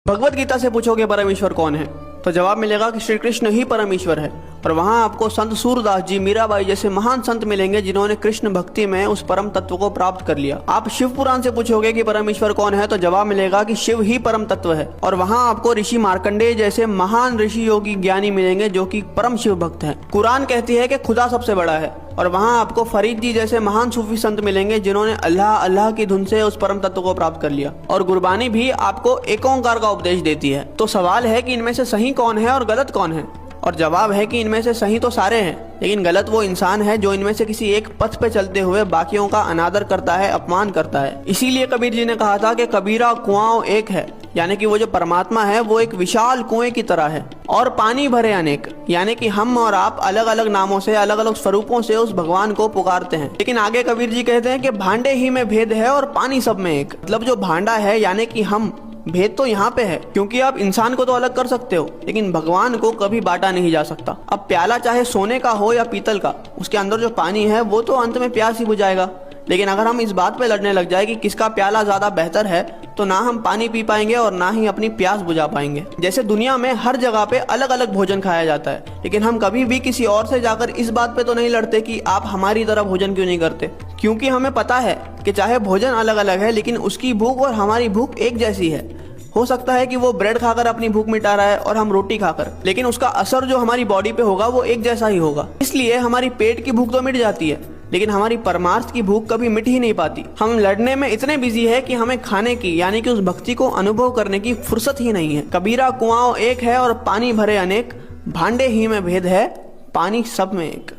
भगवत गीता से पूछोगे परमेश्वर कौन है तो जवाब मिलेगा कि श्री कृष्ण ही परमेश्वर है। और वहाँ आपको संत सूरदास जी, मीराबाई जैसे महान संत मिलेंगे जिन्होंने कृष्ण भक्ति में उस परम तत्व को प्राप्त कर लिया। आप शिव पुराण से पूछोगे कि परमेश्वर कौन है तो जवाब मिलेगा कि शिव ही परम तत्व है। और वहाँ आपको ऋषि मार्कंडेय जैसे महान ऋषि योगी ज्ञानी मिलेंगे जो कि परम शिव भक्त हैं। कुरान कहती है कि खुदा सबसे बड़ा है। और वहाँ आपको फरीद जी जैसे महान सूफी संत मिलेंगे जिन्होंने अल्लाह अल्लाह की धुन से उस परम तत्व को प्राप्त कर लिया। और गुरबानी भी आपको एक ओंकार का उपदेश देती है। तो सवाल है कि इनमें से सही कौन है और गलत कौन है। और जवाब है कि इनमें से सही तो सारे हैं, लेकिन गलत वो इंसान है जो इनमें से किसी एक पथ पे चलते हुए बाकियों का अनादर करता है, अपमान करता है। इसीलिए कबीर जी ने कहा था कि कबीरा कुआं एक है, यानी कि वो जो परमात्मा है वो एक विशाल कुएं की तरह है और पानी भरे अनेक, यानी कि हम और आप अलग अलग नामों से, अलग अलग स्वरूपों से उस भगवान को पुकारते हैं। लेकिन आगे कबीर जी कहते हैं कि भांडे ही में भेद है और पानी सब में एक। मतलब जो भांडा है यानी कि हम, भेद तो यहाँ पे है, क्योंकि आप इंसान को तो अलग कर सकते हो लेकिन भगवान को कभी बांटा नहीं जा सकता। अब प्याला चाहे सोने का हो या पीतल का, उसके अंदर जो पानी है वो तो अंत में प्यास ही बुझाएगा। लेकिन अगर हम इस बात पे लड़ने लग जाए कि किसका प्याला ज्यादा बेहतर है तो ना हम पानी पी पाएंगे और ना ही अपनी प्यास बुझा पाएंगे। जैसे दुनिया में हर जगह पे अलग अलग भोजन खाया जाता है, लेकिन हम कभी भी किसी और से जाकर इस बात पे तो नहीं लड़ते कि आप हमारी तरह भोजन क्यों नहीं करते, क्योंकि हमें पता है कि चाहे भोजन अलग अलग है लेकिन उसकी भूख और हमारी भूख एक जैसी है। हो सकता है कि वो ब्रेड खाकर अपनी भूख मिटा रहा है और हम रोटी खाकर, लेकिन उसका असर जो हमारी बॉडी पे होगा वो एक जैसा ही होगा। इसलिए हमारी पेट की भूख तो मिट जाती है लेकिन हमारी परमार्थ की भूख कभी मिट ही नहीं पाती। हम लड़ने में इतने बिजी है कि हमें खाने की यानी कि उस भक्ति को अनुभव करने की फुर्सत ही नहीं है। कबीरा कुआं एक है और पानी भरे अनेक, भांडे ही में भेद है, पानी सब में एक।